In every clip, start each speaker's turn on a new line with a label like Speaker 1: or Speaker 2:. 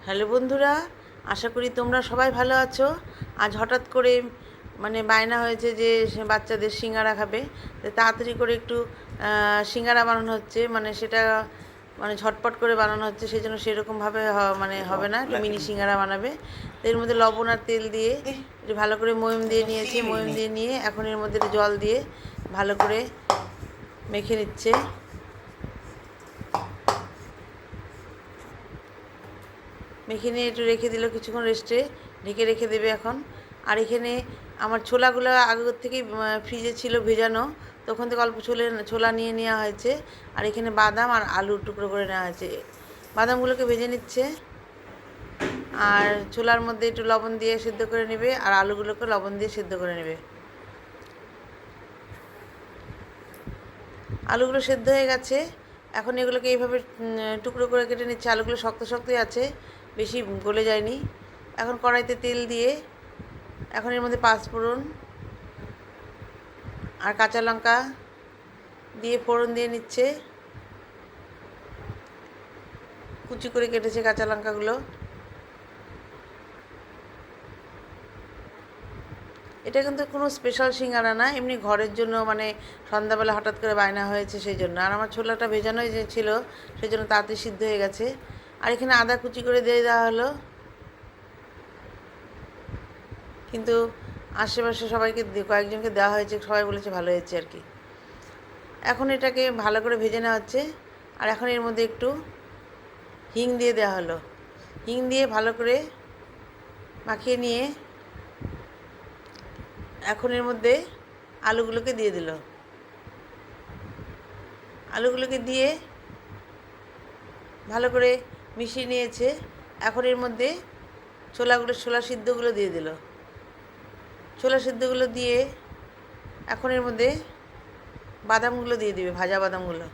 Speaker 1: Hello বন্ধুরা, আশা করি তোমরা সবাই ভালো আছো। আজ হঠাৎ করে বায়না হয়েছে যে বাচ্চাদের সিঙ্গারা খাবে, তো তাড়াতাড়ি করে একটু সিঙ্গারা বানানো হচ্ছে। সেটা ঝটপট করে বানানো হচ্ছে, সেই জন্য সেরকমভাবে হবে না, একটু মিনি সিঙ্গারা বানাবে। তো এর মধ্যে লবণ আর তেল দিয়ে একটু ভালো করে ময়ম দিয়ে নিয়েছি। ময়ম দিয়ে নিয়ে এখন এর মধ্যে একটু জল দিয়ে ভালো করে মেখে নিচ্ছে। মেখে নিয়ে একটু রেখে দিল, কিছুক্ষণ রেস্টে ঢেকে রেখে দেবে এখন। আর এখানে আমার ছোলাগুলো আগের থেকেই ফ্রিজে ছিল ভেজানো, তো ওখান থেকে অল্প ছোলা নিয়ে নেওয়া হয়েছে। আর এখানে বাদাম আর আলু টুকরো করে নেওয়া হয়েছে। বাদামগুলোকে ভেজে নিচ্ছে, আর ছোলার মধ্যে একটু লবণ দিয়ে সেদ্ধ করে নেবে, আর আলুগুলোকে লবণ দিয়ে সেদ্ধ করে নেবে। আলুগুলো সেদ্ধ হয়ে গেছে, এখন এগুলোকে এইভাবে টুকরো করে কেটে নিচ্ছে। আলুগুলো শক্ত শক্তই আছে, বেশি গলে যায়নি। এখন কড়াইতে তেল দিয়ে এখন এর মধ্যে পাঁচফোড়ন আর কাঁচা লঙ্কা দিয়ে ফোড়ন দিয়ে নিচ্ছে। কুচি করে কেটেছে কাঁচা লঙ্কাগুলো। এটা কিন্তু কোনো স্পেশাল সিঙ্গারা না, এমনি ঘরের জন্য, সন্ধ্যাবেলা হঠাৎ করে বায়না হয়েছে সেই জন্য। আর আমার ছোলাটা ভেজানোই যে ছিল, সেই জন্য তাড়াতাড়ি সিদ্ধ হয়ে গেছে। আর এখানে আদা কুচি করে দিয়ে দেওয়া হলো, কিন্তু আশেপাশে সবাইকে কয়েকজনকে দেওয়া হয়েছে, সবাই বলেছে ভালো হয়েছে আর কি। এখন এটাকে ভালো করে ভেজে নেওয়া হচ্ছে। আর এখন এর মধ্যে একটু হিং দিয়ে দেওয়া হলো। হিং দিয়ে ভালো করে মাখিয়ে নিয়ে এখন এর মধ্যে আলুগুলোকে দিয়ে দিল। আলুগুলোকে দিয়ে ভালো করে মিশিয়ে নিয়েছে। এখন এর মধ্যে ছোলা সিদ্ধগুলো দিয়ে দিল। ছোলা সিদ্ধগুলো দিয়ে এখন এর মধ্যে বাদামগুলো দিয়ে দিবে, ভাজা বাদামগুলো।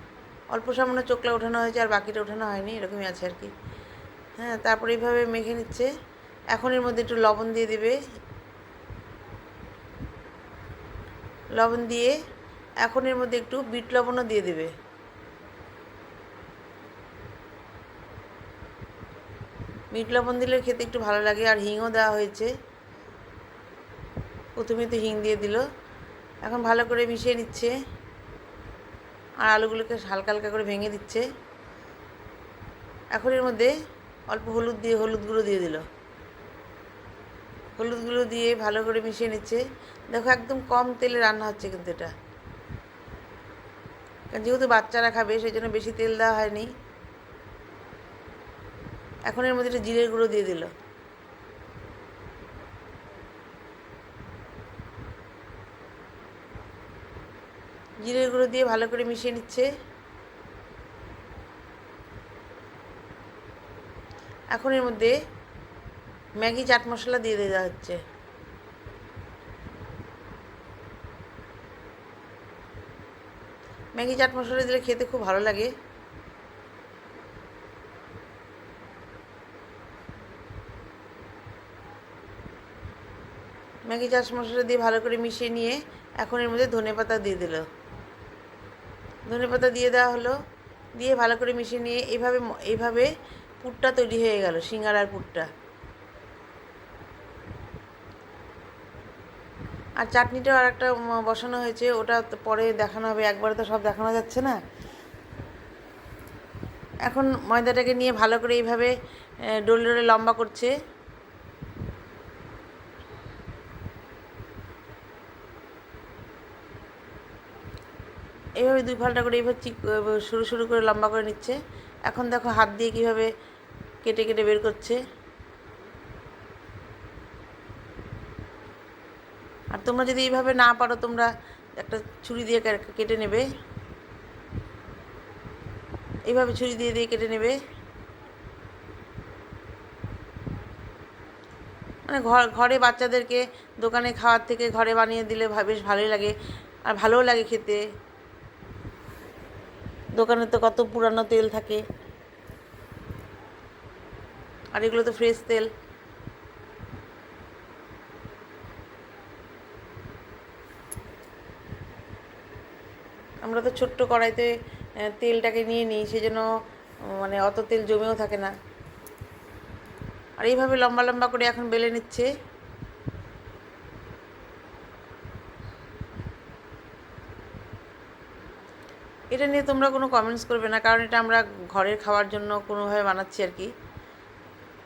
Speaker 1: অল্প সামান্য চোকলা ওঠানো হয়েছে, আর বাকিটা ওঠানো হয়নি, এরকমই আছে আর কি। হ্যাঁ, তারপরে এইভাবে মেখে নিচ্ছে। এখন এর মধ্যে একটু লবণ দিয়ে দিবে। লবণ দিয়ে এখন এর মধ্যে একটু বিট লবণও দিয়ে দেবে। বিট লবণ দিলে খেতে একটু ভালো লাগে। আর হিংও দেওয়া হয়েছে, প্রথমে তো হিং দিয়ে দিল। এখন ভালো করে মিশিয়ে নিচ্ছে, আর আলুগুলোকে হালকা হালকা করে ভেঙে দিচ্ছে। এখন এর মধ্যে অল্প হলুদ গুঁড়ো দিয়ে দিল। হলুদ গুঁড়ো দিয়ে ভালো করে মিশিয়ে নিচ্ছে। দেখো, একদম কম তেলে রান্না হচ্ছে কিন্তু এটা, কারণ যেহেতু বাচ্চারা খাবে সেই জন্য বেশি তেল দেওয়া হয়নি। এখন এর মধ্যে একটু জিরের গুঁড়ো দিয়ে দিল। জিরের গুঁড়ো দিয়ে ভালো করে মিশিয়ে নিচ্ছে। এখন এর মধ্যে ম্যাগি চাট মশলা দিয়ে দেওয়া হচ্ছে। ম্যাগি চাট মশলা দিলে খেতে খুব ভালো লাগে। ম্যাগি চাট মশলা দিয়ে ভালো করে মিশিয়ে নিয়ে এখন এর মধ্যে ধনেপাতা দিয়ে দিল। ধনেপাতা দিয়ে দেওয়া হলো, দিয়ে ভালো করে মিশিয়ে নিয়ে এইভাবে পুরটা তৈরি হয়ে গেল, সিঙ্গারার পুরটা। আর চাটনিটাও আর একটা বসানো হয়েছে, ওটা পরে দেখানো হবে, একবারে তো সব দেখানো যাচ্ছে না। এখন ময়দাটাকে নিয়ে ভালো করে এইভাবে ডোলে ডোলে লম্বা করছে। এইভাবে দুই ফালটা করে এইভাবে সরু সরু করে লম্বা করে নিচ্ছে। এখন দেখো হাত দিয়ে কীভাবে কেটে কেটে বের করছে। আর তোমরা যদি এইভাবে না পারো, তোমরা একটা ছুরি দিয়ে কেটে নেবে। এইভাবে ছুরি দিয়ে দিয়ে কেটে নেবে। ঘরে বাচ্চাদেরকে দোকানে খাওয়ার থেকে ঘরে বানিয়ে দিলে বেশ ভালোই লাগে, আর ভালোও লাগে খেতে। দোকানে তো কত পুরানো তেল থাকে, আর এগুলো তো ফ্রেশ তেল। আমরা তো ছোট্ট কড়াইতে তেলটাকে নিয়ে নিই, সেজন্য অত তেল জমেও থাকে না। আর এইভাবে লম্বা লম্বা করে এখন বেলে নিচ্ছে। এটা নিয়ে তোমরা কোনো কমেন্টস করবে না, কারণ এটা আমরা ঘরের খাওয়ার জন্য কোনোভাবে বানাচ্ছি আর কি,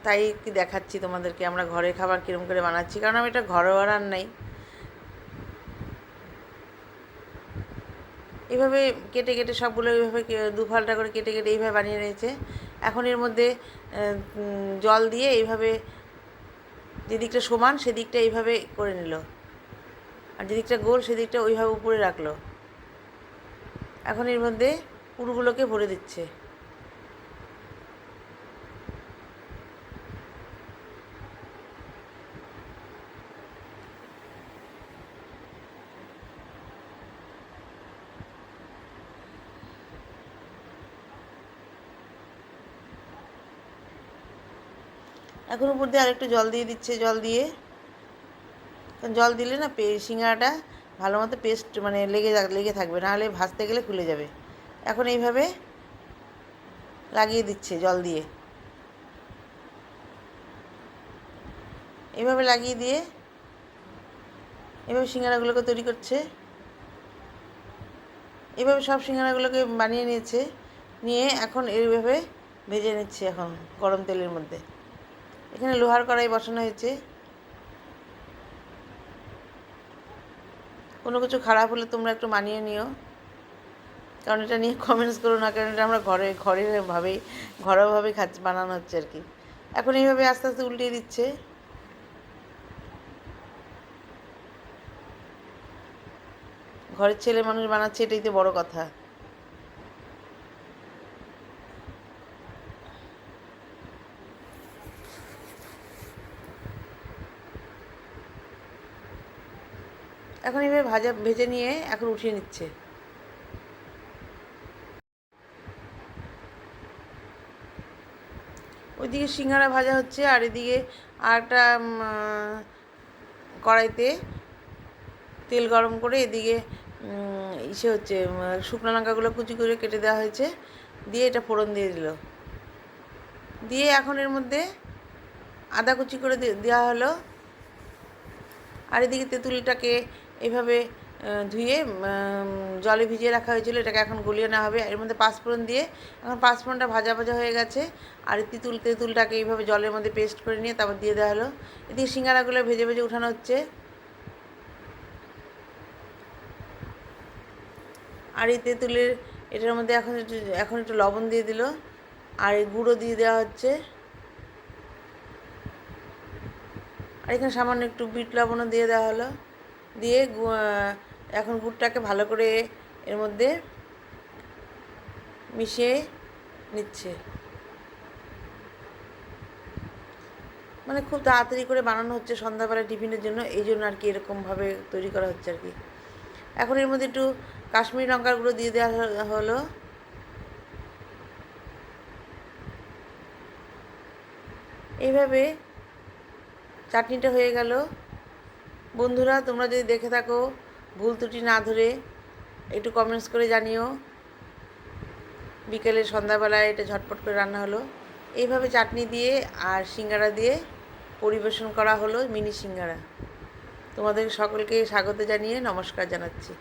Speaker 1: তাই কি দেখাচ্ছি তোমাদেরকে আমরা ঘরের খাবার কীরকম করে বানাচ্ছি, কারণ আমি এটা ঘরোয়া রান্নাই। এইভাবে কেটে কেটে সবগুলো এইভাবে দুফালটা করে কেটে কেটে এইভাবে বানিয়ে নিয়েছে। এখন এর মধ্যে জল দিয়ে এইভাবে যেদিকটা সমান সেদিকটা এইভাবে করে নিল, আর যেদিকটা গোল সেদিকটা ওইভাবে উপরে রাখলো। এখন এর মধ্যে পুরগুলোকে ভরে দিচ্ছে। এখন উপর দিয়ে আরেকটু জল দিয়ে দিচ্ছে। জল দিয়ে, কারণ জল দিলে না সিঙ্গাড়াটা ভালো মতো পেস্ট মানে লেগে থাকবে, নাহলে ভাজতে গেলে খুলে যাবে। এখন এইভাবে লাগিয়ে দিচ্ছে জল দিয়ে, এইভাবে লাগিয়ে দিয়ে এভাবে সিঙ্গাড়াগুলোকে তৈরি করছে। এইভাবে সব সিঙ্গাড়াগুলোকে বানিয়ে নিয়েছে, নিয়ে এখন এইভাবে ভেজে নিচ্ছে এখন গরম তেলের মধ্যে। এখানে লোহার কড়াই বসানো হয়েছে। কোনো কিছু খারাপ হলে তোমরা একটু মানিয়ে নিও, কারণ এটা নিয়ে কমেন্টস করো না, কারণ এটা আমরা ঘরোয়াভাবেই বানানো হচ্ছে আর কি। এখন এইভাবে আস্তে আস্তে উল্টিয়ে দিচ্ছে। ঘরের ছেলে মানুষ বানাচ্ছে, এটাই তো বড় কথা। এখন এইভাবে ভেজে নিয়ে এখন উঠিয়ে নিচ্ছে। ওইদিকে সিঙ্গারা ভাজা হচ্ছে, আর এদিকে আরেকটা কড়াইতে তেল গরম করে এদিকে ইসে হচ্ছে শুকনো লঙ্কাগুলো কুচি করে কেটে দেওয়া হয়েছে, দিয়ে এটা ফোড়ন দিয়ে দিল। দিয়ে এখন এর মধ্যে আদা কুচি করে দেওয়া হলো। আর এদিকে তেঁতুলটাকে এইভাবে ধুয়ে জলে ভিজিয়ে রাখা হয়েছিল, এটাকে এখন গলিয়ে নেওয়া হবে। এর মধ্যে পাঁচফোড়ন দিয়ে এখন পাঁচফোড়নটা ভাজা ভাজা হয়ে গেছে, আর তেঁতুলটাকে এইভাবে জলের মধ্যে পেস্ট করে নিয়ে তারপর দিয়ে দেওয়া হলো। এদিকে সিঙ্গারাগুলো ভেজে ভেজে উঠানো হচ্ছে। আর এই তেঁতুলের এটার মধ্যে এখন একটু লবণ দিয়ে দিল, আর এই গুঁড়ো দিয়ে দেওয়া হচ্ছে। আর এখানে সামান্য একটু বিট লবণও দিয়ে দেওয়া হলো। দিয়ে এখন গুড়টাকে ভালো করে এর মধ্যে মিশিয়ে নিচ্ছে। মানে খুব তাড়াতাড়ি করে বানানো হচ্ছে সন্ধ্যাবেলা টিফিনের জন্য, এই জন্য আর কি এরকমভাবে তৈরি করা হচ্ছে আর কি। এখন এর মধ্যে একটু কাশ্মীরি লঙ্কার গুঁড়ো দিয়ে দেওয়া হলো। এইভাবে চাটনিটা হয়ে গেল। বন্ধুরা, তোমরা যদি দেখে থাকো, ভুল ত্রুটি না ধরে একটু কমেন্টস করে জানিও। বিকেলে সন্ধ্যাবেলায় এটা ঝটপট করে রান্না হলো। এইভাবে চাটনি দিয়ে আর সিঙ্গারা দিয়ে পরিবেশন করা হলো মিনি সিঙ্গারা। তোমাদের সকলকে স্বাগত জানিয়ে নমস্কার জানাচ্ছি।